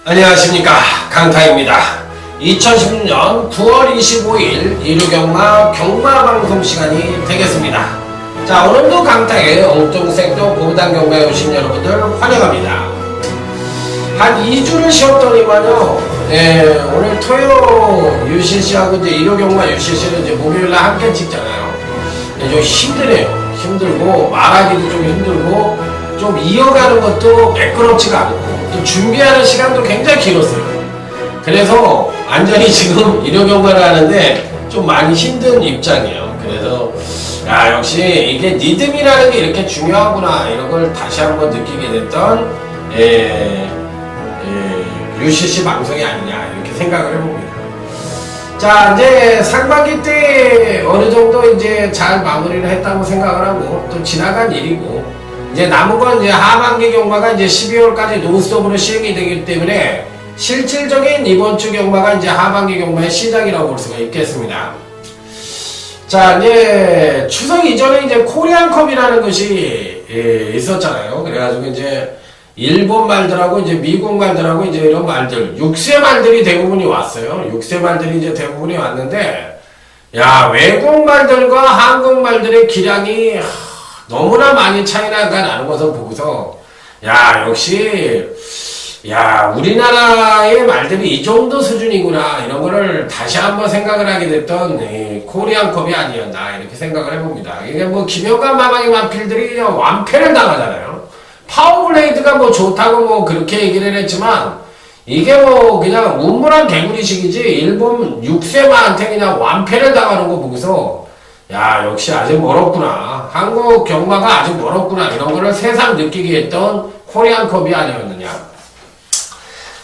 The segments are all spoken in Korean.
안녕하십니까, 강타입니다. 2016년 9월 25일 일요경마 경마방송 시간이 되겠습니다. 자, 오늘도 강타의 엉뚱색도 고부단경마에 오신 여러분들 환영합니다. 한 2주를 쉬었더니만요, 오늘 토요 UCC하고 이제 일요경마 UCC를 이제 목요일날 함께 찍잖아요. 좀 힘드네요. 힘들고 말하기도 좀 힘들고 좀 이어가는 것도 매끄럽지가 않고 또 준비하는 시간도 굉장히 길었어요. 그래서 완전히 지금 일요경마를 하는데 좀 많이 힘든 입장이에요. 그래서 역시 이게 리듬이라는 게 이렇게 중요하구나, 이런 걸 다시 한번 느끼게 됐던 UCC 방송이 아니냐, 이렇게 생각을 해봅니다. 자, 이제 상반기 때 어느 정도 이제 잘 마무리를 했다고 생각을 하고 또 지나간 일이고, 이제 남은 건 이제 하반기 경마가 이제 12월까지 논스톱으로 시행이 되기 때문에 실질적인 이번 주 경마가 이제 하반기 경마의 시작이라고 볼 수가 있겠습니다. 자, 이제 추석 이전에 이제 코리안컵이라는 것이 있었잖아요. 그래가지고 이제 일본 말들하고 이제 미국 말들하고 이제 이런 말들, 6세 말들이 대부분이 왔어요. 6세 말들이 이제 대부분이 왔는데, 외국 말들과 한국 말들의 기량이 너무나 많이 차이가 나는 것을 보고서, 역시, 우리나라의 말들이 이 정도 수준이구나, 이런 거를 다시 한번 생각을 하게 됐던 코리안컵이 아니었나, 이렇게 생각을 해봅니다. 이게 뭐, 김영관 마망이 만필들이 완패를 당하잖아요. 파워블레이드가 뭐 좋다고 뭐 그렇게 얘기를 했지만, 이게 뭐 그냥 우물한 개구리식이지, 일본 6세마한테 그냥 완패를 당하는 거 보고서, 역시 아직 멀었구나, 한국 경마가 아직 멀었구나, 이런 거를 새삼 느끼게 했던 코리안컵이 아니었느냐.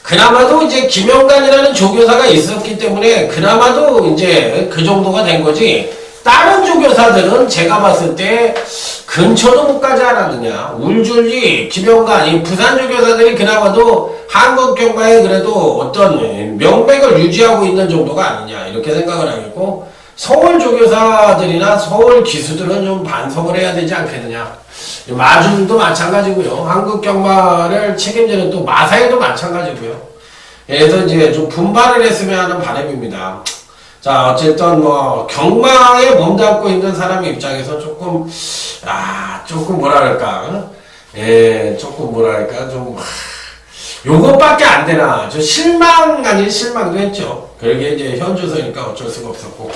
그나마도 이제 김영관이라는 조교사가 있었기 때문에 그나마도 이제 그 정도가 된 거지, 다른 조교사들은 제가 봤을 때 근처도 못 가지 않았느냐. 울줄리, 김영관, 이 부산 조교사들이 그나마도 한국 경마에 그래도 어떤 명백을 유지하고 있는 정도가 아니냐, 이렇게 생각을 하겠고, 서울 조교사들이나 서울 기수들은 좀 반성을 해야 되지 않겠느냐. 마준도 마찬가지고요. 한국 경마를 책임지는 또 마사회도 마찬가지고요. 그래서 이제 좀 분발을 했으면 하는 바람입니다. 자, 어쨌든 뭐 경마에 몸담고 있는 사람 입장에서 조금 뭐랄까, 좀 요것밖에 안 되나, 저 실망 아닌 실망도 했죠. 그러게 이제 현주소니까 어쩔 수가 없었고.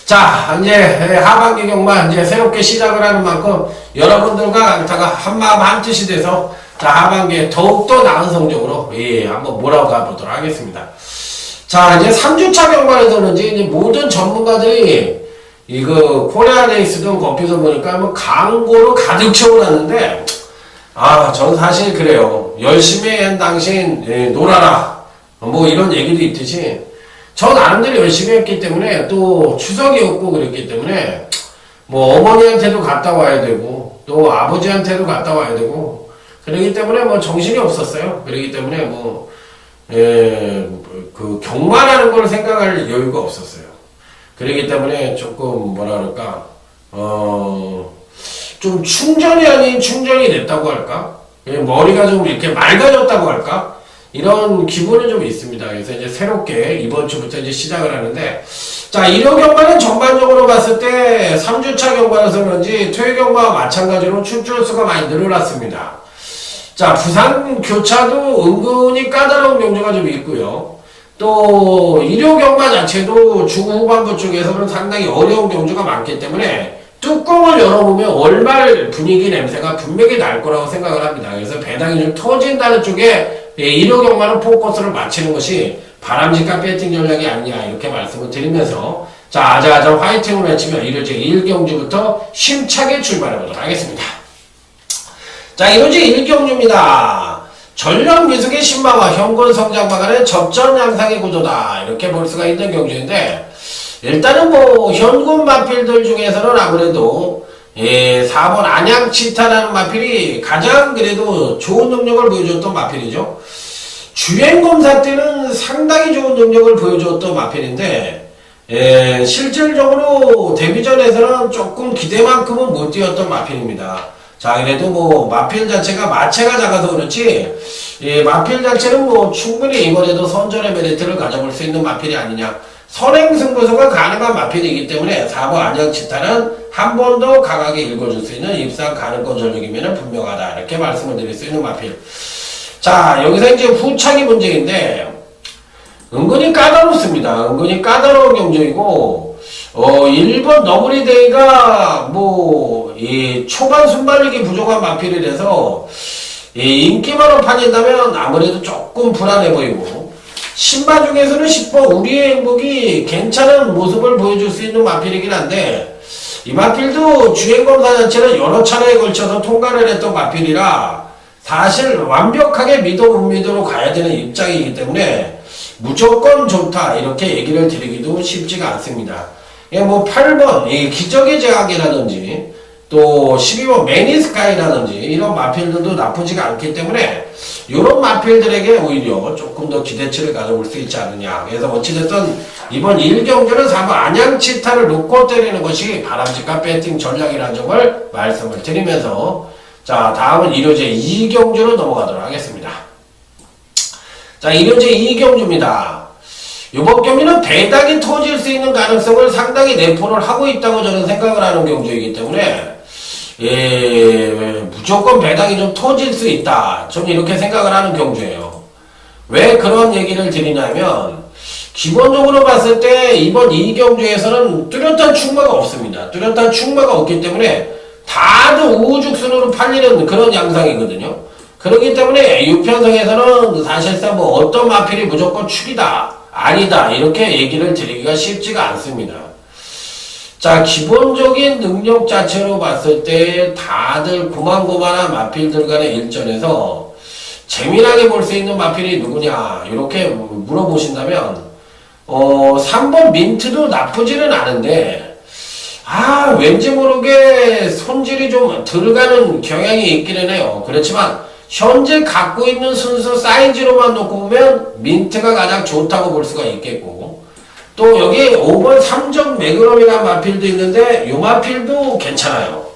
자, 이제 하반기 경마 이제 새롭게 시작을 하는 만큼 여러분들과 강타가 한마음 한뜻이 돼서, 자, 하반기에 더욱더 나은 성적으로 한번 몰아가 보도록 하겠습니다. 자, 이제 3주차 경마에서는지 이제 모든 전문가들이 이거 코리아 레이스든 컴퓨터 보니까 뭐 광고로 가득 채워놨는데, 전 사실 그래요. 열심히 한 당신 놀아라, 뭐 이런 얘기도 있듯이, 저 나름대로 열심히 했기 때문에, 또 추석이었고 그랬기 때문에 뭐 어머니한테도 갔다 와야 되고 또 아버지한테도 갔다 와야 되고, 그러기 때문에 뭐 정신이 없었어요. 그러기 때문에 뭐 그 경마라는 걸 생각할 여유가 없었어요. 그러기 때문에 조금 뭐라 그럴까, 좀 충전이 아닌 충전이 됐다고 할까? 머리가 좀 이렇게 맑아졌다고 할까? 이런 기분은 좀 있습니다. 그래서 이제 새롭게 이번 주부터 이제 시작을 하는데, 자, 일요 경마는 전반적으로 봤을 때 3주차 경마라서 그런지 토요 경마와 마찬가지로 출전 수가 많이 늘어났습니다. 자, 부산 교차도 은근히 까다로운 경주가 좀 있고요. 또 일요 경마 자체도 중후반부 쪽에서는 상당히 어려운 경주가 많기 때문에 뚜껑을 열어보면 월말 분위기 냄새가 분명히 날 거라고 생각을 합니다. 그래서 배당이 좀 터진다는 쪽에 일요 경마는 포커스를 맞추는 것이 바람직한 배팅 전략이 아니냐, 이렇게 말씀을 드리면서, 자, 아자아자 화이팅을 외치며 일요제 1경주부터 힘차게 출발해보도록 하겠습니다. 자, 일요제 1경주입니다. 전력 미숙의 신망과 현권 성장과 간의 접전 양상의 구조다, 이렇게 볼 수가 있는 경주인데, 일단은 뭐 현금 마필들 중에서는 아무래도 4번 안양치타라는 마필이 가장 그래도 좋은 능력을 보여줬던 마필이죠. 주행검사 때는 상당히 좋은 능력을 보여줬던 마필인데 실질적으로 데뷔전에서는 조금 기대만큼은 못 뛰었던 마필입니다. 자, 그래도 뭐 마필 자체가 마체가 작아서 그렇지 마필 자체는 뭐 충분히 이번에도 선전의 메리트를 가져볼 수 있는 마필이 아니냐. 선행승부수가 가능한 마필이기 때문에 4번 안양치타는 한 번 더 강하게 읽어줄 수 있는 입상 가능권 전력이면 분명하다. 이렇게 말씀을 드릴 수 있는 마필. 자, 여기서 이제 후차기 문제인데 은근히 까다롭습니다. 은근히 까다로운 경쟁이고 1번 너구리데이가 뭐 초반 순발력이 부족한 마필이라서 인기만으로 팔린다면 아무래도 조금 불안해 보이고 신마 중에서는 10번 우리의 행복이 괜찮은 모습을 보여줄 수 있는 마필이긴 한데 이 마필도 주행검사 자체는 여러 차례에 걸쳐서 통과를 했던 마필이라 사실 완벽하게 믿어 못 믿어로 가야 되는 입장이기 때문에 무조건 좋다 이렇게 얘기를 드리기도 쉽지가 않습니다. 뭐 8번 기적의 제왕이라든지 또 12번 매니스카이라든지 이런 마필들도 나쁘지가 않기 때문에 이런 마필들에게 오히려 조금 더 기대치를 가져볼 수 있지 않느냐. 그래서 어찌됐든 이번 1경주는 4번 안양치타를 놓고 때리는 것이 바람직한 배팅 전략이라는 점을 말씀을 드리면서 자, 다음은 일요제 2경주로 넘어가도록 하겠습니다. 자, 일요제 2경주입니다. 이번 경기는 배당이 터질 수 있는 가능성을 상당히 내포를 하고 있다고 저는 생각을 하는 경주이기 때문에 무조건 배당이 좀 터질 수 있다. 좀 이렇게 생각을 하는 경주예요. 왜 그런 얘기를 드리냐면 기본적으로 봤을 때 이번 2경주에서는 뚜렷한 충마가 없습니다. 뚜렷한 충마가 없기 때문에 다들 우후죽순으로 팔리는 그런 양상이거든요. 그렇기 때문에 유편성에서는 사실상 뭐 어떤 마필이 무조건 축이다, 아니다 이렇게 얘기를 드리기가 쉽지가 않습니다. 자, 기본적인 능력 자체로 봤을 때 다들 고만고만한 마필들 간의 일전에서 재미나게 볼 수 있는 마필이 누구냐 이렇게 물어보신다면 3번 민트도 나쁘지는 않은데 왠지 모르게 손질이 좀 들어가는 경향이 있기는 해요. 그렇지만 현재 갖고 있는 순수 사이즈로만 놓고 보면 민트가 가장 좋다고 볼 수가 있겠고 또 여기 5번 3점 매그럼이라는 마필도 있는데 이 마필도 괜찮아요.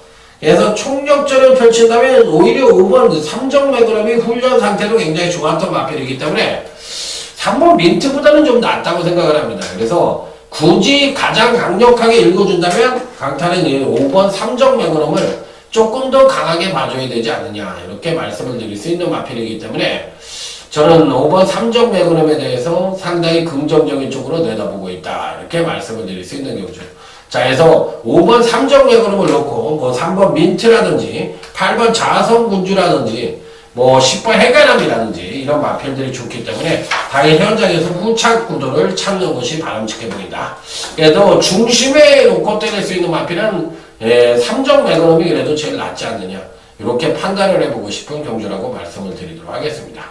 그래서 총력전을 펼친다면 오히려 5번 3점 매그럼이 훈련 상태도 굉장히 좋았던 마필이기 때문에 3번 민트보다는 좀 낫다고 생각을 합니다. 그래서 굳이 가장 강력하게 읽어준다면 강타는 5번 3점 매그럼을 조금 더 강하게 봐줘야 되지 않느냐 이렇게 말씀을 드릴 수 있는 마필이기 때문에 저는 5번 3점 매그럼에 대해서 상당히 긍정적인 쪽으로 내다보고 있다 이렇게 말씀을 드릴 수 있는 경우죠. 자, 그래서 5번 3점 매그럼을 놓고 뭐 3번 민트라든지 8번 자성군주라든지 뭐 10번 해가람이라든지 이런 마필들이 좋기 때문에 당연히 현장에서 후착 구도를 찾는 것이 바람직해 보인다. 그래도 중심에 놓고 때릴 수 있는 마필은 3점 매그럼이 그래도 제일 낫지 않느냐 이렇게 판단을 해보고 싶은 경주라고 말씀을 드리도록 하겠습니다.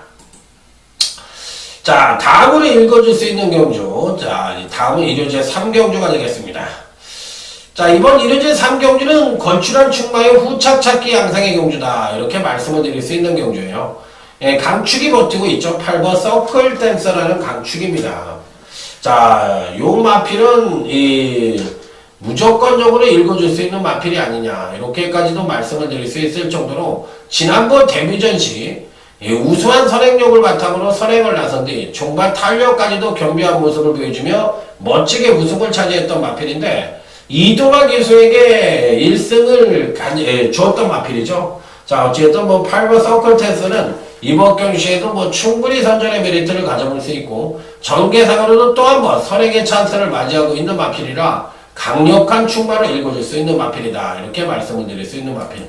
자, 다음으로 읽어줄 수 있는 경주. 자, 다음은 일요제 3경주가 되겠습니다. 자, 이번 일요제 3경주는 걸출한 충마의 후착 찾기 양상의 경주다 이렇게 말씀을 드릴 수 있는 경주예요. 강축이 버티고 있죠. 8번 서클 댄서라는 강축입니다. 자, 요 마필은 무조건적으로 읽어줄 수 있는 마필이 아니냐 이렇게까지도 말씀을 드릴 수 있을 정도로 지난번 데뷔전 시 우수한 선행력을 바탕으로 선행을 나선 뒤 종반 탄력까지도 경비한 모습을 보여주며 멋지게 우승을 차지했던 마필인데 이동학 기수에게 1승을 주었던 마필이죠. 자, 어쨌든 뭐 8번 서클 테스는 이번 경시에도 뭐 충분히 선전의 메리트를 가져볼 수 있고 전개상으로도 또 한 번 선행의 찬스를 맞이하고 있는 마필이라 강력한 충마를 읽어줄 수 있는 마필이다 이렇게 말씀을 드릴 수 있는 마필.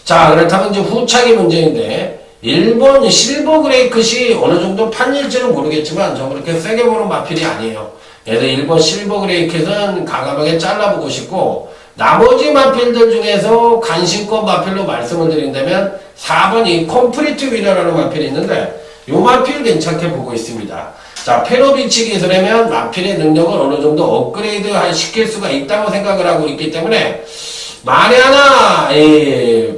자, 그렇다면 이제 후차기 문제인데 1번 실버 그레이크시 어느 정도 판일지는 모르겠지만 저 그렇게 세게 보는 마필이 아니에요. 그래서 1번 실버 그레이크는 가감하게 잘라보고 싶고 나머지 마필들 중에서 간신권 마필로 말씀을 드린다면 4번 이 컴플리트 위너라는 마필이 있는데 요 마필 괜찮게 보고 있습니다. 자, 페로비치 기술이면 마필의 능력을 어느 정도 업그레이드 시킬 수가 있다고 생각을 하고 있기 때문에 만에 하나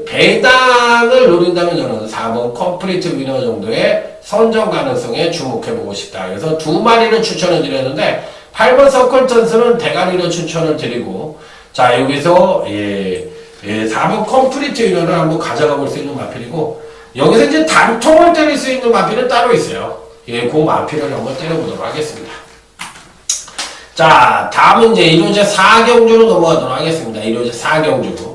배당을 노린다면 저는 4번 컴플리트 위너 정도의 선정 가능성에 주목해보고 싶다. 그래서 두 마리를 추천을 드렸는데 8번 서클턴스는 대가리로 추천을 드리고, 자, 여기서 4번 컴플리트 위너를 한번 가져가 볼 수 있는 마필이고, 여기서 이제 단통을 때릴 수 있는 마필은 따로 있어요. 그 마필을 한번 때려보도록 하겠습니다. 자, 다음은 이제 1호제 4경주로 넘어가도록 하겠습니다. 1호제 4경주.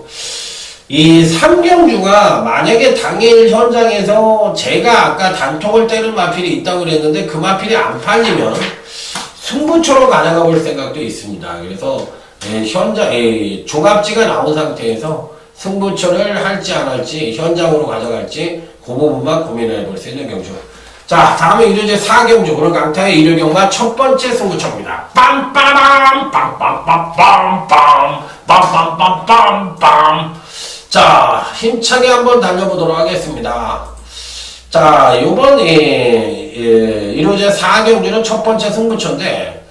이 3경주가 만약에 당일 현장에서 제가 아까 단통을 때는 마필이 있다고 그랬는데 그 마필이 안 팔리면 승부처로 가져가 볼 생각도 있습니다. 그래서 현장, 종합지가 나온 상태에서 승부처를 할지 안 할지 현장으로 가져갈지 그 부분만 고민해 볼 수 있는 경주. 자, 다음에 1호제 4경주 오늘 강타의 일요경마 첫 번째 승부처입니다. 빰빠라밤 빰빰빰빰빰 빰빰빰빰빰. 자, 힘차게 한번 달려보도록 하겠습니다. 자, 요번 1호제 4경주는 첫 번째 승부처인데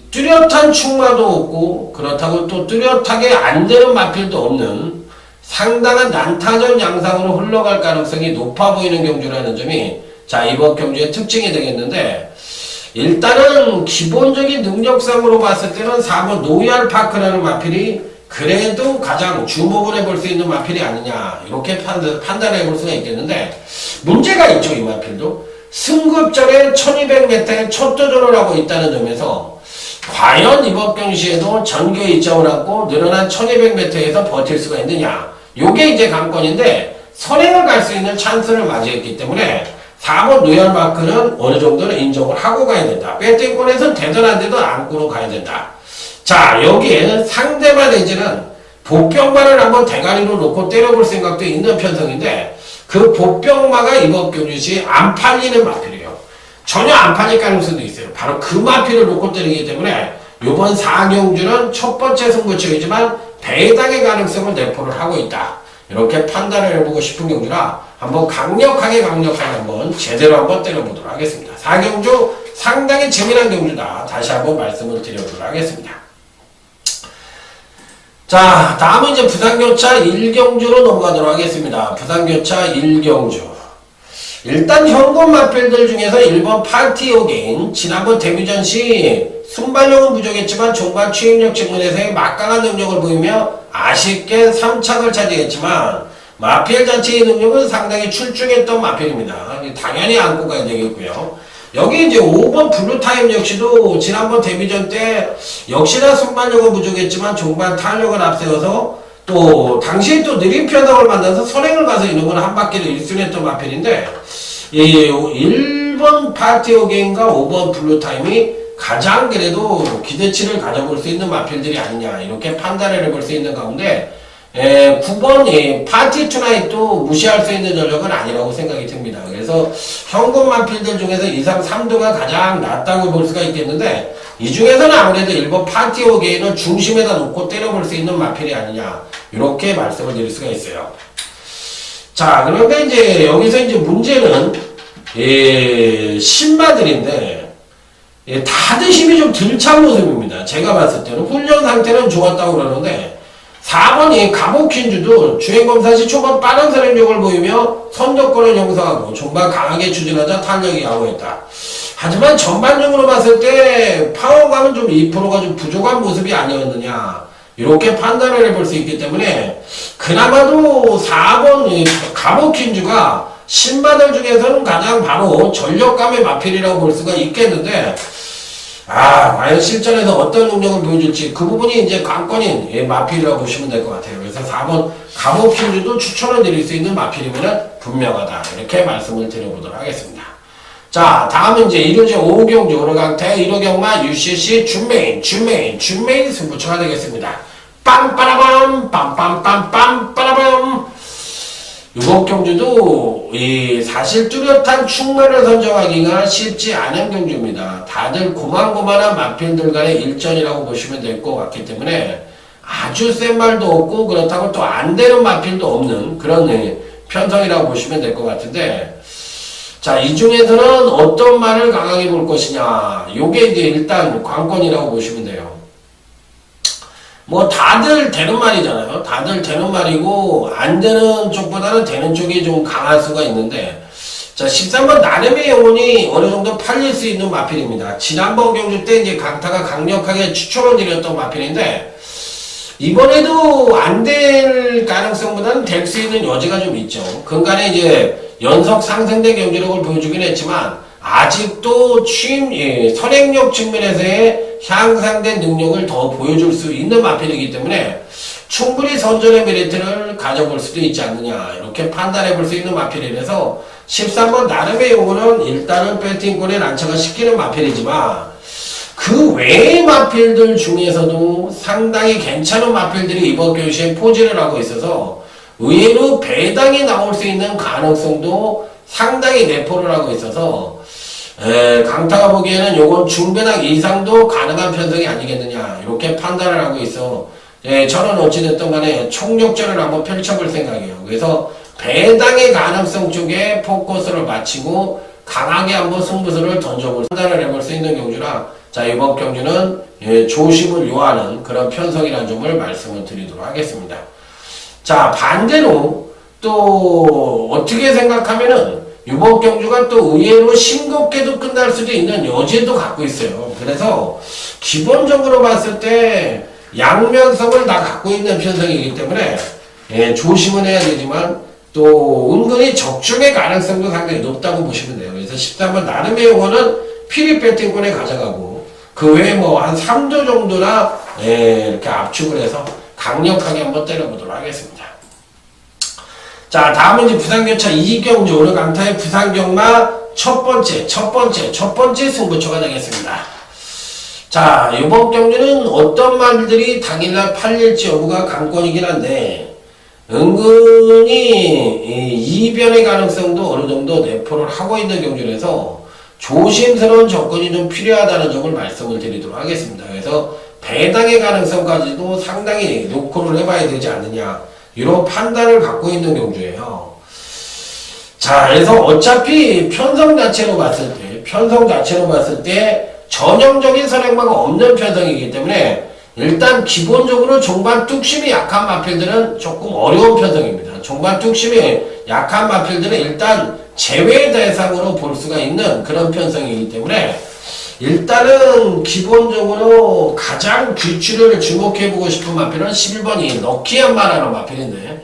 뚜렷한 충마도 없고 그렇다고 또 뚜렷하게 안 되는 마필도 없는 상당한 난타전 양상으로 흘러갈 가능성이 높아 보이는 경주라는 점이 자, 이번 경주의 특징이 되겠는데, 일단은 기본적인 능력상으로 봤을 때는 4번 노얄파크라는 마필이 그래도 가장 주목을 해볼 수 있는 마필이 아니냐 이렇게 판단해 볼 수가 있겠는데, 문제가 있죠. 이 마필도 승급전에 1200m에 첫 도전을 하고 있다는 점에서 과연 이번 경시에도 전개 이점을 하고 늘어난 1200m에서 버틸 수가 있느냐, 요게 이제 관건인데, 선행을 갈 수 있는 찬스를 맞이했기 때문에 4번 노얄마크는 어느 정도는 인정을 하고 가야 된다. 배팅권에서는 대단한데도 안고로 가야 된다. 자, 여기에 상대마 내지는 보병마를 한번 대가리로 놓고 때려볼 생각도 있는 편성인데, 그 보병마가 이번 경주시 안 팔리는 마필이에요. 전혀 안 팔릴 가능성도 있어요. 바로 그 마필을 놓고 때리기 때문에 이번 4경주는 첫 번째 승부처이지만 배당의 가능성을 내포를 하고 있다. 이렇게 판단을 해보고 싶은 경주라 한번 강력하게 한번 제대로 한번 때려보도록 하겠습니다. 4경주 상당히 재미난 경주다. 다시 한번 말씀을 드려보도록 하겠습니다. 자, 다음은 이제 부산교차 1경주로 넘어가도록 하겠습니다. 부산교차 1경주. 일단 현금 마필들 중에서 1번 파티 어게인, 지난번 데뷔전 시 순발력은 부족했지만 종반 추임력 측면에서의 막강한 능력을 보이며 아쉽게 3착을 차지했지만 마필 자체의 능력은 상당히 출중했던 마필입니다. 당연히 안고 가야 되겠고요. 여기 이제 5번 블루타임 역시도 지난번 데뷔전 때 역시나 순발력은 부족했지만 종반 탄력을 앞세워서 또 당시에 또 느린 편성을 만나서 선행을 가서 이놈은 한 바퀴를 1순했던 마필인데, 1번 파티 어게인과 5번 블루타임이 가장 그래도 기대치를 가져볼 수 있는 마필들이 아니냐 이렇게 판단을 해볼 수 있는 가운데, 9번 파티 투나잇도 무시할 수 있는 전력은 아니라고 생각이 듭니다. 그래서 현금 마필들 중에서 2, 3, 3도가 가장 낫다고 볼 수가 있겠는데, 이 중에서는 아무래도 1번 파티 어게인을 중심에다 놓고 때려볼 수 있는 마필이 아니냐 이렇게 말씀을 드릴 수가 있어요. 자, 그런데 이제 여기서 이제 문제는 신마들인데, 다들 힘이 좀 덜 찬 모습입니다. 제가 봤을 때는 훈련 상태는 좋았다고 그러는데, 4번이 감옥퀸주도 주행검사 시 초반 빠른 선행력을 보이며 선두권을 형성하고 종반 강하게 추진하자 탄력이 양호했다. 하지만 전반적으로 봤을 때 파워감은 좀 2%가 좀 부족한 모습이 아니었느냐 이렇게 판단을 해볼 수 있기 때문에, 그나마도 4번 감옥퀸주가 신마들 중에서는 가장 바로 전력감의 마필이라고 볼 수가 있겠는데, 과연 실전에서 어떤 능력을 보여줄지 그 부분이 이제 관건인 마필이라고 보시면 될 것 같아요. 그래서 4번 감옥퀸주도 추천을 드릴 수 있는 마필이면 분명하다. 이렇게 말씀을 드려보도록 하겠습니다. 자, 다음은 이제 1호제 5경주 오늘 강태 1호경마 UCC 준메인 승부처가 되겠습니다. 빰빠라밤 빰빰빰빰 빠라밤. 이번 경주도 사실 뚜렷한 충마를 선정하기가 쉽지 않은 경주입니다. 다들 고만고만한 마필들 간의 일전이라고 보시면 될 것 같기 때문에 아주 센 말도 없고 그렇다고 또 안 되는 마필도 없는 그런 편성이라고 보시면 될 것 같은데, 자, 이 중에서는 어떤 말을 강하게 볼 것이냐. 요게 이제 일단 관건이라고 보시면 돼요. 뭐 다들 되는 말이잖아요. 다들 되는 말이고 안 되는 쪽보다는 되는 쪽이 좀 강할 수가 있는데, 자, 13번 나름의 영혼이 어느 정도 팔릴 수 있는 마필입니다. 지난번 경주 때 이제 강타가 강력하게 추천을 드렸던 마필인데, 이번에도 안 될 가능성보다는 될 수 있는 여지가 좀 있죠. 근간에 이제 연속 상승된 경기력을 보여주긴 했지만 아직도 선행력 측면에서의 향상된 능력을 더 보여줄 수 있는 마필이기 때문에 충분히 선전의 메리트를 가져볼 수도 있지 않느냐, 이렇게 판단해 볼 수 있는 마필이라서 13번 나름의 용어는 일단은 배팅권에 난처가 시키는 마필이지만 그 외의 마필들 중에서도 상당히 괜찮은 마필들이 이번 교시에 포진을 하고 있어서 의외로 배당이 나올 수 있는 가능성도 상당히 내포를 하고 있어서 강타가 보기에는 요건 중배당 이상도 가능한 편성이 아니겠느냐, 이렇게 판단을 하고 있어. 저는 어찌됐든 간에 총력전을 한번 펼쳐볼 생각이에요. 그래서 배당의 가능성 쪽에 포커스를 맞추고 강하게 한번 승부수를 던져볼 판단을 해볼 수 있는 경주라, 자, 이번 경주는 조심을 요하는 그런 편성이라는 점을 말씀을 드리도록 하겠습니다. 자, 반대로 또 어떻게 생각하면은 이번 경주가 또 의외로 싱겁게도 끝날 수도 있는 여지도 갖고 있어요. 그래서 기본적으로 봤을 때 양면성을 다 갖고 있는 편성이기 때문에 조심은 해야 되지만 또 은근히 적중의 가능성도 상당히 높다고 보시면 돼요. 그래서 13번 나름의 용어는 피리 배팅권에 가져가고 그 외에 뭐 한 3조 정도나 이렇게 압축을 해서 강력하게 한번 때려보도록 하겠습니다. 자, 다음은 이제 부산경차 2경주 오늘 강타의 부산경마 첫 번째 승부처가 되겠습니다. 자, 이번 경주는 어떤 말들이 당일날 팔릴지 여부가 관건이긴 한데 은근히 이변의 가능성도 어느 정도 내포를 하고 있는 경주라서 조심스러운 접근이 좀 필요하다는 점을 말씀을 드리도록 하겠습니다. 그래서 배당의 가능성까지도 상당히 노크를 해봐야 되지 않느냐, 이런 판단을 갖고 있는 경주예요. 자, 그래서 어차피 편성 자체로 봤을 때 전형적인 선행마가 없는 편성이기 때문에 일단 기본적으로 종반 뚝심이 약한 마필들은 조금 어려운 편성입니다. 종반 뚝심이 약한 마필들은 일단 제외 대상으로 볼 수가 있는 그런 편성이기 때문에 일단은 기본적으로 가장 귀추를 주목해보고 싶은 마필은 11번이 럭키한마라는 마필인데,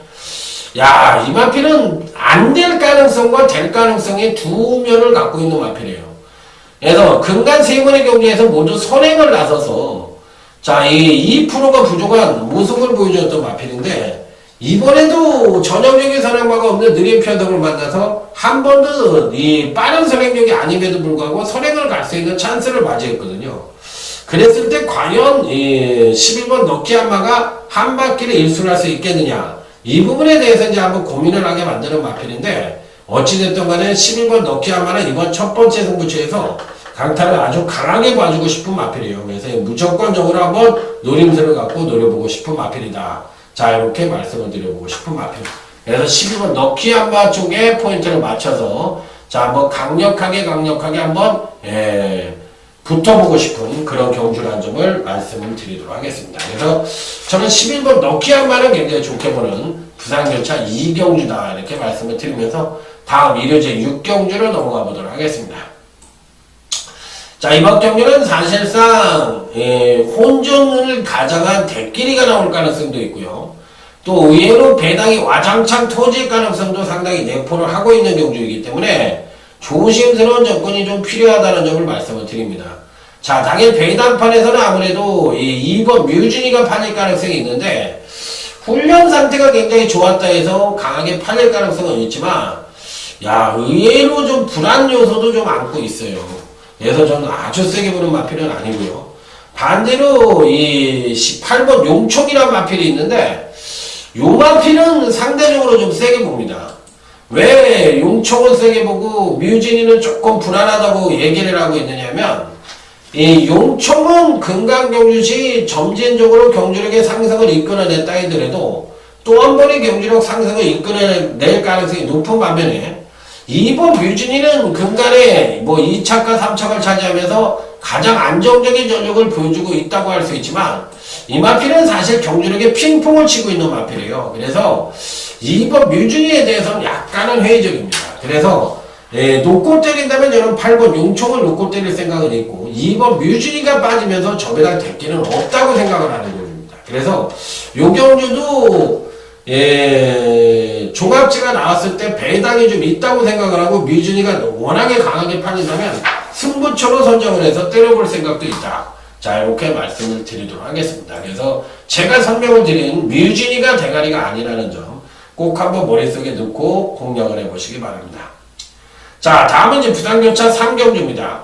야, 이 마필은 안 될 가능성과 될 가능성의 두 면을 갖고 있는 마필이에요. 그래서 근간 세 번의 경기에서 모두 선행을 나서서 자, 이 2%가 부족한 모습을 보여줬던 마필인데 이번에도 전형적인 선행마가 없는 느린 편성을 만나서 한 번도 이 빠른 선행력이 아님에도 불구하고 선행을 갈 수 있는 찬스를 맞이했거든요. 그랬을 때 과연 11번 럭키한마가 한 바퀴를 일수를 할 수 있겠느냐, 이 부분에 대해서 이제 한번 고민을 하게 만드는 마필인데, 어찌됐든 간에 11번 럭키한마는 이번 첫 번째 승부처에서 강타를 아주 강하게 봐주고 싶은 마필이에요. 그래서 무조건적으로 한번 노림수를 갖고 노려보고 싶은 마필이다. 자, 이렇게 말씀을 드려보고 싶은 마필. 그래서 12번 럭키한마 쪽에 포인트를 맞춰서 자, 한번 강력하게 한번 붙어보고 싶은 그런 경주라는 점을 말씀을 드리도록 하겠습니다. 그래서 저는 11번 럭키한마는 굉장히 좋게 보는 부산경차 2경주다, 이렇게 말씀을 드리면서 다음 일요제 6경주로 넘어가 보도록 하겠습니다. 자, 이번 경주는 사실상 혼전을 가져간 대끼리가 나올 가능성도 있고요. 또 의외로 배당이 와장창 터질 가능성도 상당히 내포를 하고 있는 경주이기 때문에 조심스러운 접근이 좀 필요하다는 점을 말씀을 드립니다. 자, 당일 배당판에서는 아무래도 2번 뮤진이가 팔릴 가능성이 있는데 훈련 상태가 굉장히 좋았다 해서 강하게 팔릴 가능성은 있지만, 야, 의외로 좀 불안 요소도 좀 안고 있어요. 그래서 저는 아주 세게 보는 마필은 아니고요. 반대로 이 18번 용촉이라는 마필이 있는데 요 마필은 상대적으로 좀 세게 봅니다. 왜 용촉은 세게 보고 뮤진이는 조금 불안하다고 얘기를 하고 있느냐면, 이 용촉은 근강경주시 점진적으로 경주력의 상승을 이끌어냈다 하더라도 또 한 번의 경주력 상승을 이끌어낼 가능성이 높은 반면에 2번 뮤진이는 근간에 뭐 2차과 3차를 차지하면서 가장 안정적인 전력을 보여주고 있다고 할 수 있지만 이 마필은 사실 경주력에 핑퐁을 치고 있는 마필이에요. 그래서 2번 뮤진이에 대해서는 약간은 회의적입니다. 그래서 놓고 때린다면 저는 8번 용총을 놓고 때릴 생각은 있고 2번 뮤진이가 빠지면서 저배당 대기는 없다고 생각을 하는 겁니다. 그래서 요 경주도 종합지가 나왔을 때 배당이 좀 있다고 생각을 하고 뮤진이가 워낙에 강하게 팔린다면 승부처로 선정을 해서 때려볼 생각도 있다. 자, 이렇게 말씀을 드리도록 하겠습니다. 그래서 제가 설명을 드린 뮤진이가 대가리가 아니라는 점 꼭 한번 머릿속에 넣고 공략을 해보시기 바랍니다. 자, 다음은 이제 부산교차 3경주입니다.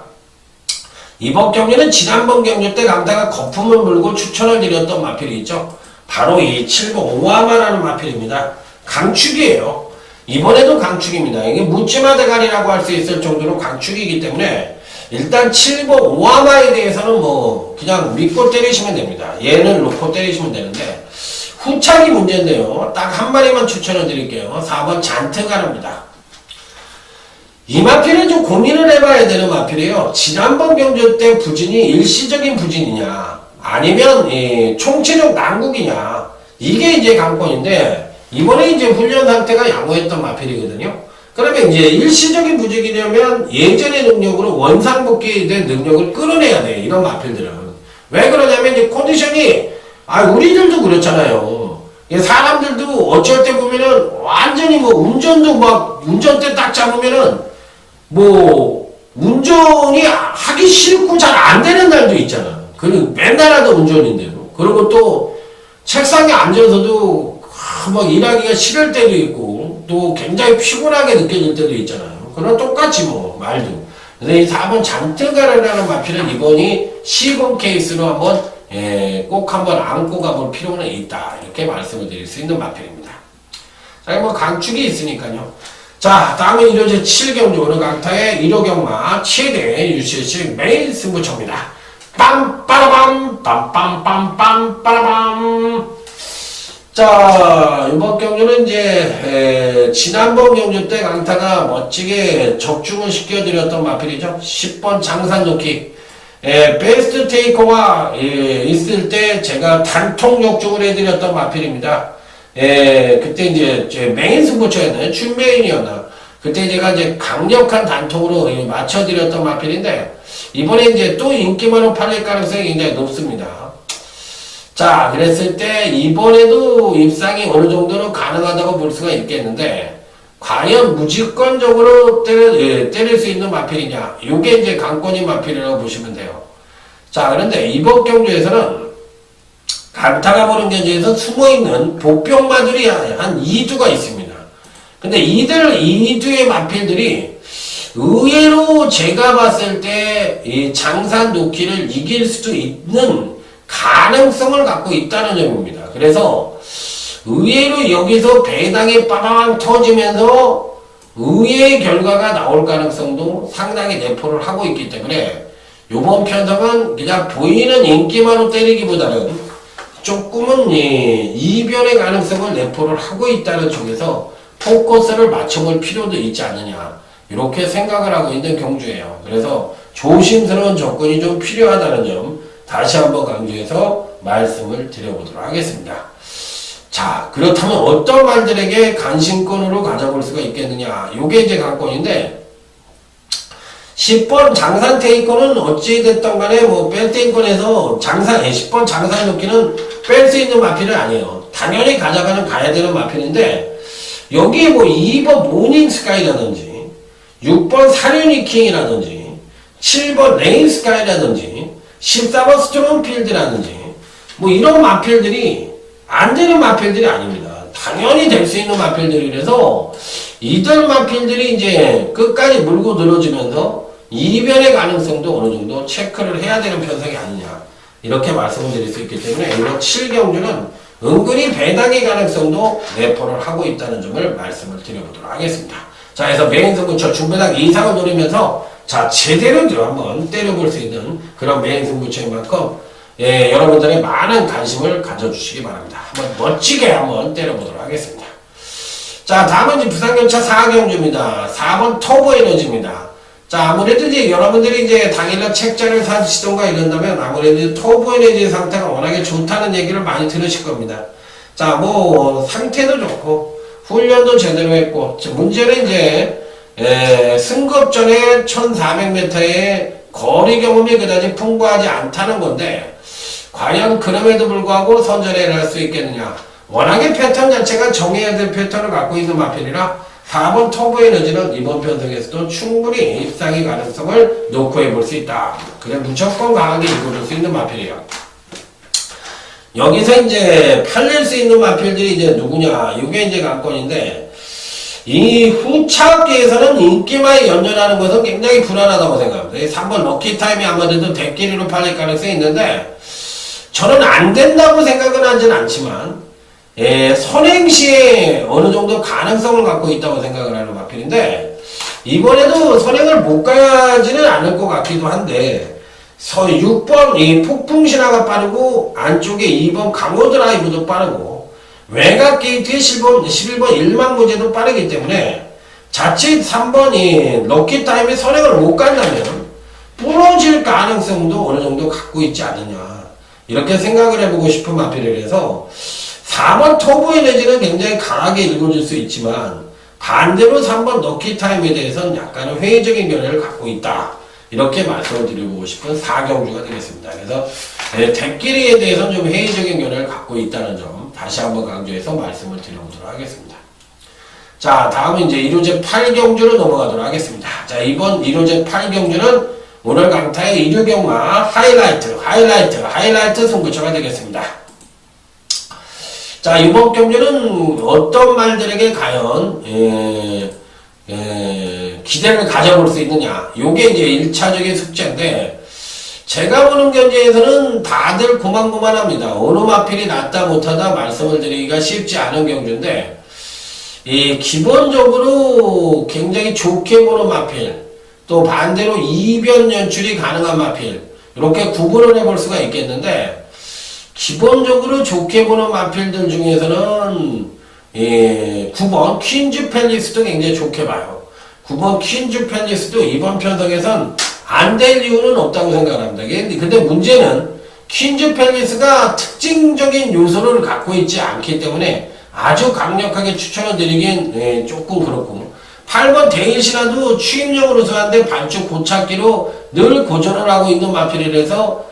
이번 경주는 지난번 경주 때 강타가 거품을 물고 추천을 드렸던 마필이 있죠. 바로 이 7번 오하마라는 마필입니다. 강축이에요. 이번에도 강축입니다. 이게 묻지마 대가리라고 할 수 있을 정도로 강축이기 때문에 일단 7번 오하마에 대해서는 뭐 그냥 믿고 때리시면 됩니다. 얘는 놓고 때리시면 되는데 후착이 문제인데요. 딱 한 마리만 추천을 드릴게요. 4번 잔트가릅니다. 이 마필은 좀 고민을 해봐야 되는 마필이에요. 지난번 경주 때 부진이 일시적인 부진이냐 아니면 총체적 난국이냐 이게 이제 관건인데 이번에 이제 훈련 상태가 양호했던 마필이거든요. 그러면 이제 일시적인 부진이냐면 예전의 능력으로 원상복귀된 능력을 끌어내야 돼. 이런 마필들은 왜 그러냐면 이제 컨디션이 우리들도 그렇잖아요. 사람들도 어쩔 때 보면은 완전히 뭐 운전도 막 운전대 딱 잡으면은 뭐 운전이 하기 싫고 잘 안 되는 날도 있잖아. 그리고 맨날 하던 운전인데도. 그리고 또 책상에 앉아서도 막 일하기가 싫을 때도 있고 또 굉장히 피곤하게 느껴질 때도 있잖아요. 그럼 똑같이 뭐 말도. 그래서 이 4번 잔트가라는 마필은 이번이 시범 케이스로 한번 꼭 한번 안고 가볼 필요는 있다. 이렇게 말씀을 드릴 수 있는 마필입니다. 자, 뭐 강축이 있으니까요. 자, 다음은 1호제 7경주 오늘 강타의 1호 경마 최대 유실식 메인 승부처입니다. 빰빠라밤 빰빰빰빰 빠라밤. 자, 이번 경주는 이제 지난번 경주 때 강타가 멋지게 적중을 시켜드렸던 마필이죠. 10번 장산도끼. 베스트 테이커가 있을 때 제가 단통 적중을 해드렸던 마필입니다. 그때 이제 메인 승부처였나요? 준메인이었나? 그때 제가 이제 강력한 단통으로 맞춰드렸던 마필인데 이번에 이제 또 인기만으로 팔릴 가능성이 굉장히 높습니다. 자, 그랬을 때 이번에도 입상이 어느 정도는 가능하다고 볼 수가 있겠는데 과연 무조건적으로 때릴 수 있는 마필이냐? 이게 이제 강권인 마필이라고 보시면 돼요. 자, 그런데 이번 경주에서는 강타가 보는 경주에서 숨어있는 복병마들이 한 2두가 있습니다. 근데 이들 2두의 마필들이 의외로 제가 봤을 때 이 장산 놓기를 이길 수도 있는 가능성을 갖고 있다는 점입니다. 그래서 의외로 여기서 배당이 빠방 터지면서 의외의 결과가 나올 가능성도 상당히 내포를 하고 있기 때문에 이번 편성은 그냥 보이는 인기만으로 때리기보다는 조금은 이변의 가능성을 내포를 하고 있다는 쪽에서 포커스를 맞춰볼 필요도 있지 않느냐 이렇게 생각을 하고 있는 경주예요. 그래서 조심스러운 접근이 좀 필요하다는 점 다시 한번 강조해서 말씀을 드려보도록 하겠습니다. 자, 그렇다면 어떤 말들에게 간신권으로 가져볼 수가 있겠느냐. 요게 이제 관건인데 10번 장산 테이커는 어찌됐던 간에 뭐 뺄테이권에서 10번 장산 놓기는 뺄 수 있는 마필은 아니에요. 당연히 가야 되는 마필인데 여기에 뭐 2번 모닝 스카이라든지 6번 사륜이킹이라든지 7번 레인 스카이라든지 14번 스트롱필드라든지 뭐 이런 마필들이 안 되는 마필들이 아닙니다. 당연히 될 수 있는 마필들이라서 이들 마필들이 이제 끝까지 물고 늘어지면서 이변의 가능성도 어느 정도 체크를 해야 되는 편성이 아니냐 이렇게 말씀을 드릴 수 있기 때문에 이번 7경주는 은근히 배당의 가능성도 내포를 하고 있다는 점을 말씀을 드려보도록 하겠습니다. 자, 그래서 메인 승부처 중배당 이상을 노리면서 자, 제대로 한번 때려볼 수 있는 그런 메인 승부처인 만큼 여러분들의 많은 관심을 가져주시기 바랍니다. 한번 멋지게 한번 때려보도록 하겠습니다. 자, 다음은 이제 부산경차 4경주입니다. 4번 터보에너지입니다. 자, 아무래도 이제 여러분들이 이제 당일날 책자를 사시던가 이런다면 아무래도 터보에너지의 상태가 워낙에 좋다는 얘기를 많이 들으실 겁니다. 자, 뭐, 상태도 좋고, 훈련도 제대로 했고, 문제는 이제, 승급 전에 1400m의 거리 경험이 그다지 풍부하지 않다는 건데, 과연 그럼에도 불구하고 선전을 할 수 있겠느냐. 워낙에 패턴 자체가 정해야 될 패턴을 갖고 있는 마필이라 4번 터보에너지는 이번 편성에서도 충분히 입상의 가능성을 놓고 해볼 수 있다. 그래 무조건 강하게 읽어줄 수 있는 마필이에요. 여기서 이제 팔릴 수 있는 마필들이 이제 누구냐. 이게 이제 관건인데, 이 후차업계에서는 인기마에 연연하는 것은 굉장히 불안하다고 생각합니다. 3번 럭키타임이 아무래도 대끼리로 팔릴 가능성이 있는데, 저는 안 된다고 생각은 하진 않지만, 선행시에 어느 정도 가능성을 갖고 있다고 생각을 하는 마필인데, 이번에도 선행을 못 가지는 않을 것 같기도 한데, 6번 이 폭풍신화가 빠르고, 안쪽에 2번 강호드라이브도 빠르고, 외곽 게이트의 11번 일망무제도 빠르기 때문에, 자칫 3번이 럭키타임에 선행을 못 간다면, 부러질 가능성도 어느 정도 갖고 있지 않느냐. 이렇게 생각을 해보고 싶은 마필이라서, 4번 터보에너지는 굉장히 강하게 읽어줄 수 있지만 반대로 3번 럭키타임에 대해서는 약간은 회의적인 견해를 갖고 있다. 이렇게 말씀을 드려보고 싶은 4경주가 되겠습니다. 그래서 대끼리에 대해서는 좀 회의적인 견해를 갖고 있다는 점 다시 한번 강조해서 말씀을 드려보도록 하겠습니다. 자, 다음은 이제 1호제 8경주로 넘어가도록 하겠습니다. 자, 이번 1호제 8경주는 오늘 강타의 1호경마 하이라이트 승부처가 되겠습니다. 자, 이번 경주는 어떤 말들에게 과연 기대를 가져볼 수 있느냐. 요게 이제 1차적인 숙제인데, 제가 보는 경주에서는 다들 고만고만합니다. 어느 마필이 낫다 못하다 말씀을 드리기가 쉽지 않은 경주인데, 기본적으로 굉장히 좋게 보는 마필, 또 반대로 이변 연출이 가능한 마필, 이렇게 구분을 해볼 수가 있겠는데, 기본적으로 좋게 보는 마필들 중에서는 9번 퀸즈 팰리스도 굉장히 좋게 봐요. 9번 퀸즈 팰리스도 이번 편성에선 안 될 이유는 없다고 생각합니다. 근데 문제는 퀸즈 팰리스가 특징적인 요소를 갖고 있지 않기 때문에 아주 강력하게 추천을 드리긴 조금 그렇고, 8번 데일신화도 추임력으로 소환된 반쪽 고착기로 늘 고전을 하고 있는 마필이라서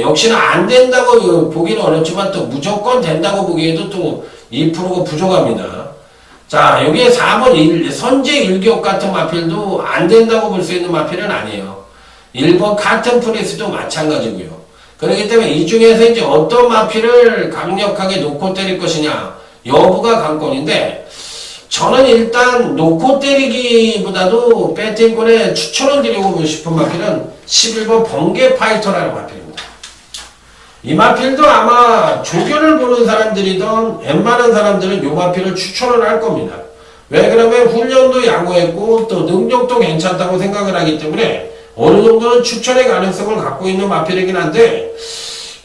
역시나 안 된다고 보기는 어렵지만 또 무조건 된다고 보기에도 또 2%가 부족합니다. 자, 여기에 4번 선제 일격 같은 마필도 안 된다고 볼 수 있는 마필은 아니에요. 1번 카튼 프레스도 마찬가지고요. 그렇기 때문에 이 중에서 이제 어떤 마필을 강력하게 놓고 때릴 것이냐 여부가 관건인데, 저는 일단 놓고 때리기보다도 배팅권에 추천을 드리고 싶은 마필은 11번 번개 파이터라는 마필입니다. 이 마필도 아마 조견을 보는 사람들이던 웬만한 사람들은 이 마필을 추천을 할 겁니다. 왜 그러면 훈련도 양호했고 또 능력도 괜찮다고 생각을 하기 때문에 어느 정도는 추천의 가능성을 갖고 있는 마필이긴 한데,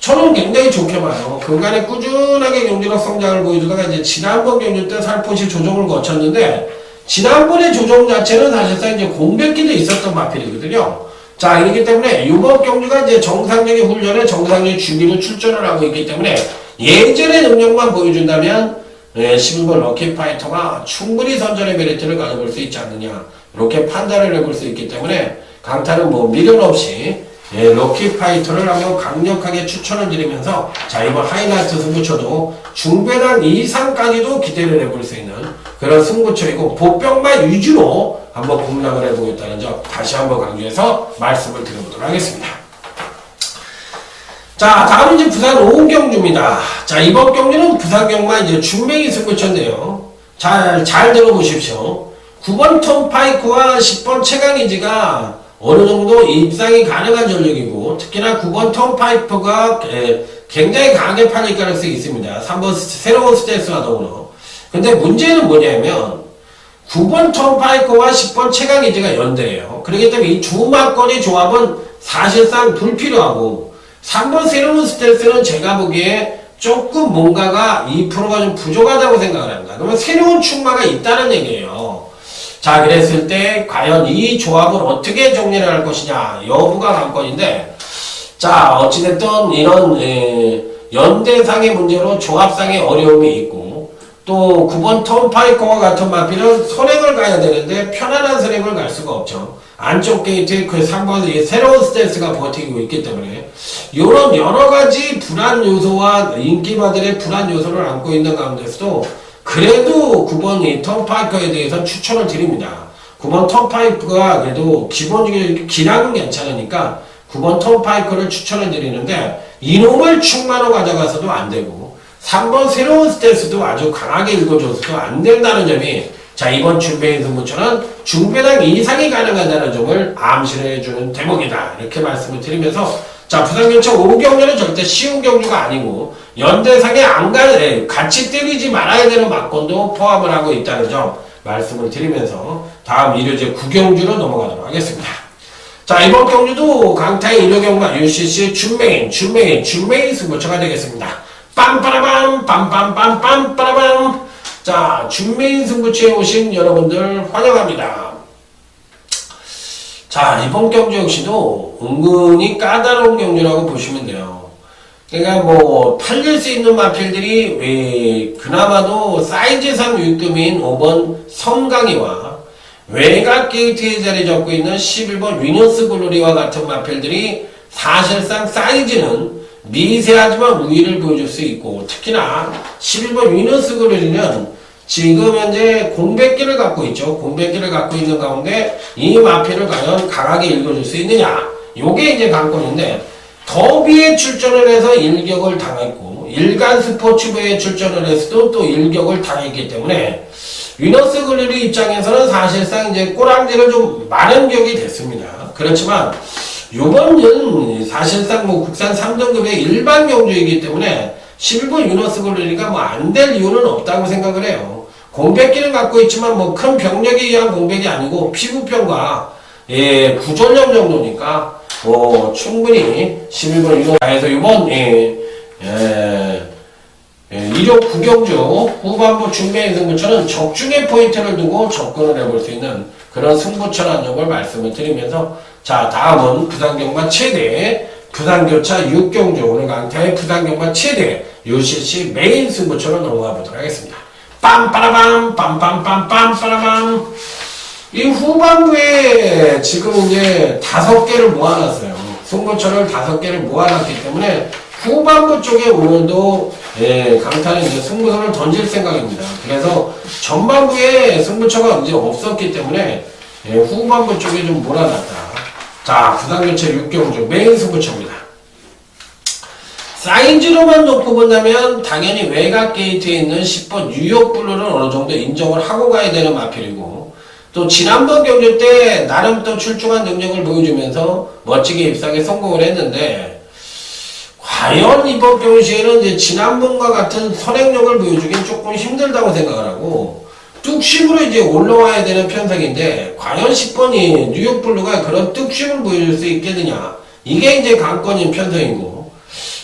저는 굉장히 좋게 봐요. 그간에 꾸준하게 경기력 성장을 보여주다가 이제 지난번 경기 때 살포시 조정을 거쳤는데, 지난번의 조정 자체는 사실상 이제 공백기도 있었던 마필이거든요. 자, 이렇기 때문에 이번 경주가 이제 정상적인 훈련에 정상적인 준비로 출전을 하고 있기 때문에 예전의 능력만 보여준다면 11번 럭키파이터가 충분히 선전의 메리트를 가져볼 수 있지 않느냐, 이렇게 판단을 해볼 수 있기 때문에 강타는 뭐 미련 없이 럭키파이터를 한번 강력하게 추천을 드리면서, 자, 이번 하이라이트 승부처도 중배당 이상까지도 기대를 해볼 수 있는 그런 승부처이고, 보병만 위주로 한번 공략을 해보겠다는 점 다시 한번 강조해서 말씀을 드려보도록 하겠습니다. 자, 다음은 이제 부산 5호 경주입니다. 자, 이번 경주는 부산 경마 이제 준맹이 승부처인데요. 잘 들어보십시오. 9번 톰파이크와 10번 최강이지가 어느 정도 입상이 가능한 전력이고, 특히나 9번 톰파이프가 굉장히 강하게 팔릴 가능성이 있습니다. 3번 새로운 스탠스와 더불어. 근데 문제는 뭐냐면 9번 톰파이크와 10번 최강이지가 연대예요. 그렇기 때문에 이 두 마건의 조합은 사실상 불필요하고, 3번 새로운 스탠스는 제가 보기에 조금 뭔가가 2%가 좀 부족하다고 생각을 합니다. 그러면 새로운 충마가 있다는 얘기예요. 자, 그랬을 때 과연 이 조합을 어떻게 정리를 할 것이냐 여부가 관건인데, 자, 어찌됐든 이런 연대상의 문제로 조합상의 어려움이 있고, 또 9번 턴파이커와 같은 마필은 선행을 가야 되는데 편안한 선행을 갈 수가 없죠. 안쪽 게이트에 그 3번 새로운 스탠스가 버티고 있기 때문에 이런 여러가지 불안 요소와 인기마들의 불안 요소를 안고 있는 가운데서도 그래도 9번 이 턴파이커에 대해서 추천을 드립니다. 9번 턴파이커가 그래도 기본적인 기량은 괜찮으니까 9번 턴파이커를 추천을 드리는데, 이놈을 충만으로 가져가서도 안 되고 3번 새로운 스탠스도 아주 강하게 읽어줘서도 안 된다는 점이, 자, 이번 준비인 승부처는 중배당 이상이 가능하다는 점을 암시를 해주는 대목이다, 이렇게 말씀을 드리면서, 자, 부산경차 5경주는 절대 쉬운 경주가 아니고 연대상에 같이 때리지 말아야 되는 막건도 포함을 하고 있다는 점 말씀을 드리면서 다음 일요제 9경주로 넘어가도록 하겠습니다. 자, 이번 경주도 강타의 일요경마 UCC 준메인 승부처가 되겠습니다. 빰빠라밤 빰빰빰빰빠라밤. 자, 준메인 승부처에 오신 여러분들 환영합니다. 자, 이번 경주 역시도 은근히 까다로운 경주라고 보시면 돼요. 그러니까 뭐 팔릴 수 있는 마필들이 그나마도 사이즈상 6금인 5번 성강이와 외곽 게이트에 자리 잡고 있는 11번 위너스 글로리와 같은 마필들이 사실상 사이즈는 미세하지만 우위를 보여줄 수 있고, 특히나 11번 위너스 글로리는 지금 현재 공백기를 갖고 있죠. 공백기를 갖고 있는 가운데 이 마필을 과연 강하게 읽어줄 수 있느냐, 요게 이제 관건인데, 더비에 출전을 해서 일격을 당했고 일간 스포츠부에 출전을 했어도 또 일격을 당했기 때문에 위너스 글로리 입장에서는 사실상 이제 꼬랑지를 좀 마른 격이 됐습니다. 그렇지만 요번은 사실상 뭐 국산 3등급의 일반 경주이기 때문에 11번 위너스 글로리가 뭐 안 될 이유는 없다고 생각을 해요. 공백기는 갖고 있지만 뭐 큰 병력에 의한 공백이 아니고 피부병과 구전염 정도니까 뭐 충분히 11번 위너스에서 이번 1호 9경주 후반부 중매인 승부처는 적중의 포인트를 두고 접근을 해볼 수 있는 그런 승부처라는 점을 말씀을 드리면서, 자, 다음은 부산경마 최대 부산교차 6경주 오늘 강타의 부산경마 최대 UCC 메인 승부처로 넘어가 보도록 하겠습니다. 빰빠라밤 빰빰빰빰. 이 후반부에 지금 이제 5개를 모아놨어요. 승부처를 5개를 모아놨기 때문에 후반부 쪽에 오늘도 강타는 이제 승부선을 던질 생각입니다. 그래서 전반부에 승부처가 이제 없었기 때문에 후반부 쪽에 좀 몰아놨다. 자, 부산교체 6경주 메인 승부처입니다. 사이즈로만 놓고 본다면 당연히 외곽 게이트에 있는 10번 뉴욕블루를 어느 정도 인정을 하고 가야 되는 마필이고, 또 지난번 경주 때 나름 또 출중한 능력을 보여주면서 멋지게 입상에 성공을 했는데, 과연 이번 경주에는 이제 지난번과 같은 선행력을 보여주긴 조금 힘들다고 생각을 하고 뚝심으로 이제 올라와야 되는 편성인데, 과연 10번이 뉴욕블루가 그런 뚝심을 보여줄 수 있겠느냐, 이게 이제 관건인 편성이고,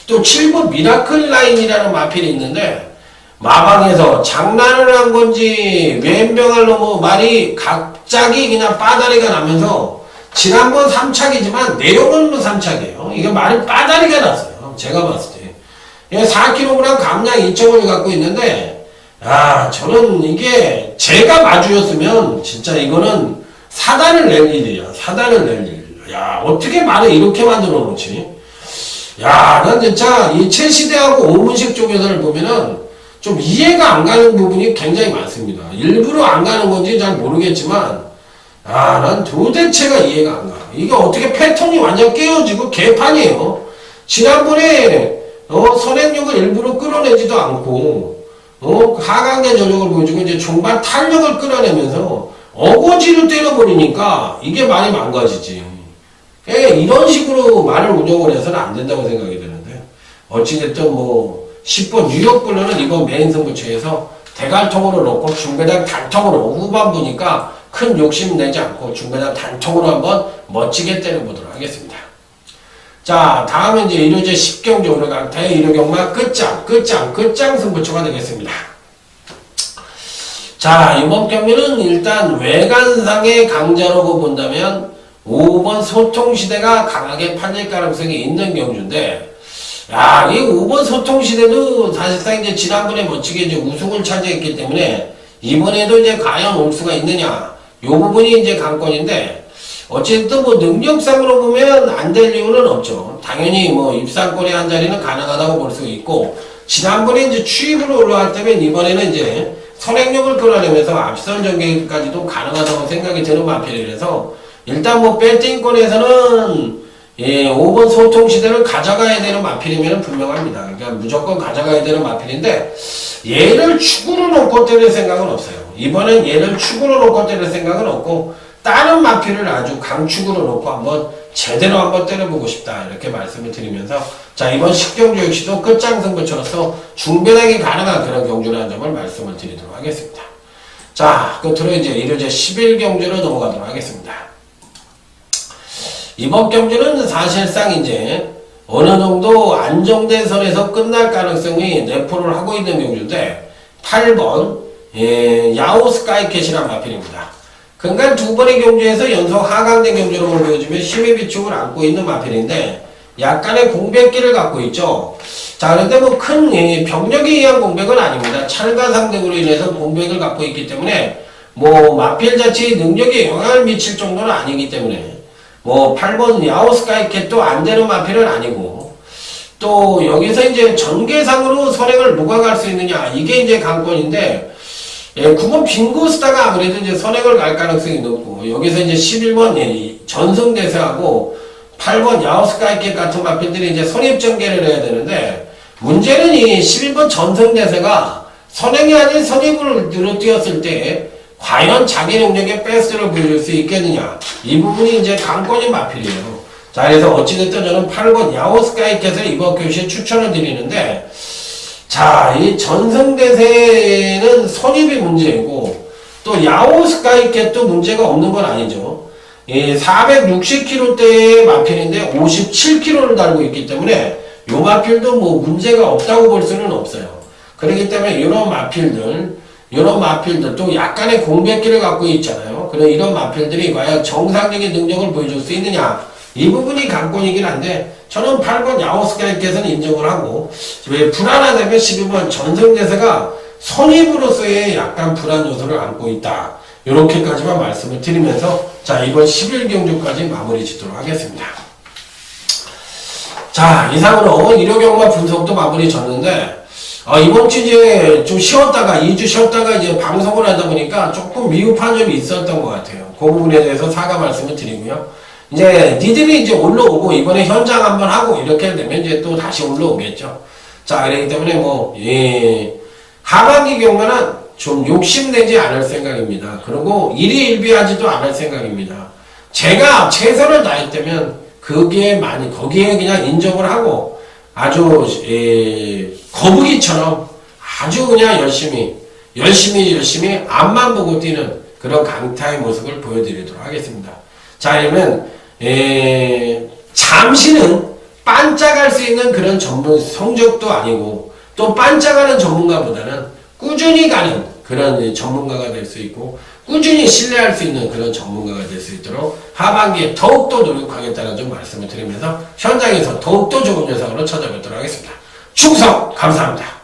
또 7번 미라클 라인이라는 마필이 있는데 마방에서 장난을 한 건지 왼병을 넘어 말이 갑자기 그냥 빠다리가 나면서, 지난번 3착이지만 내용은 뭐 3착이에요. 이게 말이 빠다리가 났어요. 제가 봤을 때 4kg 감량 2.5를 갖고 있는데, 저는 이게 제가 마주였으면 진짜 이거는 사단을 낼 일이야. 사단을 낼 일. 야, 어떻게 말을 이렇게 만들어 놓지? 야, 난 진짜 이 최시대하고 오문식 쪽에서를 보면은 좀 이해가 안 가는 부분이 굉장히 많습니다. 일부러 안 가는 건지 잘 모르겠지만, 난 도대체가 이해가 안 가. 이게 어떻게 패턴이 완전 깨어지고 개판이에요. 지난번에 선행력을 일부러 끌어내지도 않고 하강대 전력을 보여주고 이제 종반 탄력을 끌어내면서 어거지로 때려버리니까 이게 많이 망가지지. 이런 식으로 말을 운영을 해서는 안 된다고 생각이 드는데, 어찌됐든 뭐 10번 뉴욕블루는 이번 메인 승부처에서 대갈통으로 놓고 중배당 단통으로 후반부니까 큰 욕심 내지 않고 중배당 단통으로 한번 멋지게 때려보도록 하겠습니다. 자, 다음은 이제 이로제 10경적으로 갈 대이로경마 끝장 승부처가 되겠습니다. 자, 이번 경기는 일단 외관상의 강자라고 본다면 5번 소통시대가 강하게 팔릴 가능성이 있는 경주인데, 야, 이 5번 소통시대도 사실상 이제 지난번에 멋지게 이제 우승을 차지했기 때문에 이번에도 이제 과연 올 수가 있느냐, 요 부분이 이제 관건인데, 어쨌든 뭐 능력상으로 보면 안 될 이유는 없죠. 당연히 뭐 입상권의 한 자리는 가능하다고 볼 수 있고, 지난번에 이제 추입으로 올라갈 때면 이번에는 이제 선행력을 끌어내면서 앞선 전개까지도 가능하다고 생각이 드는 마필이라서, 일단 뭐 배팅권에서는 5번 소통시대를 가져가야 되는 마필이면 분명합니다. 그러니까 무조건 가져가야 되는 마필인데, 얘를 축으로 놓고 때릴 생각은 없어요. 이번엔 얘를 축으로 놓고 때릴 생각은 없고, 다른 마필을 아주 강축으로 놓고 제대로 한번 때려보고 싶다, 이렇게 말씀을 드리면서, 자, 이번 10경주 역시도 끝장승부처로서 중변하기 가능한 그런 경주라는 점을 말씀을 드리도록 하겠습니다. 자, 끝으로 이제 이로제 11경주로 넘어가도록 하겠습니다. 이번 경주는 사실상 이제 어느 정도 안정된 선에서 끝날 가능성이 내포를 하고 있는 경주인데, 8번 야오스카이캣이란 마필입니다. 그러니까 두 번의 경주에서 연속 하강된 경주로 보여주면 힘의 비축을 안고 있는 마필인데, 약간의 공백기를 갖고 있죠. 자, 그런데 뭐 큰 병력에 의한 공백은 아닙니다. 찰가 상등으로 인해서 공백을 갖고 있기 때문에 뭐 마필 자체의 능력에 영향을 미칠 정도는 아니기 때문에, 뭐 8번 야오스카이캣도 안 되는 마필은 아니고, 또 여기서 이제 전개상으로 선행을 누가 갈 수 있느냐, 이게 이제 관건인데, 9번 빙고스타가 아무래도 이제 선행을 갈 가능성이 높고, 여기서 이제 11번 전승대세하고 8번 야오스카이캣 같은 마필들이 이제 선입전개를 해야 되는데, 문제는 이 11번 전승대세가 선행이 아닌 선입을 늘어띄었을 때 과연 자기 능력의 베스트를 보여줄 수 있겠느냐, 이 부분이 이제 관건인 마필이에요. 자, 그래서 어찌됐든 저는 8번 야오스카이캣을 이번 교시에 추천을 드리는데, 자, 이 전승대세는 선입이 문제이고, 또 야오스카이캣도 문제가 없는 건 아니죠. 460kg대의 마필인데 57kg를 달고 있기 때문에 요 마필도 뭐 문제가 없다고 볼 수는 없어요. 그렇기 때문에 이런 마필들 또 약간의 공백기를 갖고 있잖아요. 그럼 이런 마필들이 과연 정상적인 능력을 보여줄 수 있느냐, 이 부분이 관건이긴 한데, 저는 8번 야오스카이캣은 인정을 하고, 왜 불안하다면 12번 전승대세가 선입으로서의 약간 불안 요소를 안고 있다, 이렇게까지만 말씀을 드리면서, 자, 이번 11경주까지 마무리 짓도록 하겠습니다. 자, 이상으로 일요경마 분석도 마무리 졌는데, 이번 주 이제 좀 쉬었다가 2주 쉬었다가 이제 방송을 하다 보니까 조금 미흡한 점이 있었던 것 같아요. 그 부분에 대해서 사과 말씀을 드리고요. 이제 니들이 이제 올라오고 이번에 현장 한번 하고 이렇게 되면 이제 또 다시 올라오겠죠. 자, 그렇기 때문에 뭐 하반기 경우는 좀 욕심내지 않을 생각입니다. 그리고 일희일비하지도 않을 생각입니다. 제가 최선을 다했다면 거기에 그냥 인정을 하고 아주 거북이처럼 아주 그냥 열심히 앞만 보고 뛰는 그런 강타의 모습을 보여드리도록 하겠습니다. 자, 그러면 잠시는 반짝할 수 있는 그런 성적도 아니고, 또 반짝하는 전문가보다는 꾸준히 가는 그런 전문가가 될 수 있고, 꾸준히 신뢰할 수 있는 그런 전문가가 될 수 있도록 하반기에 더욱더 노력하겠다는 좀 말씀을 드리면서 현장에서 더욱더 좋은 영상으로 찾아뵙도록 하겠습니다. 충성 감사합니다.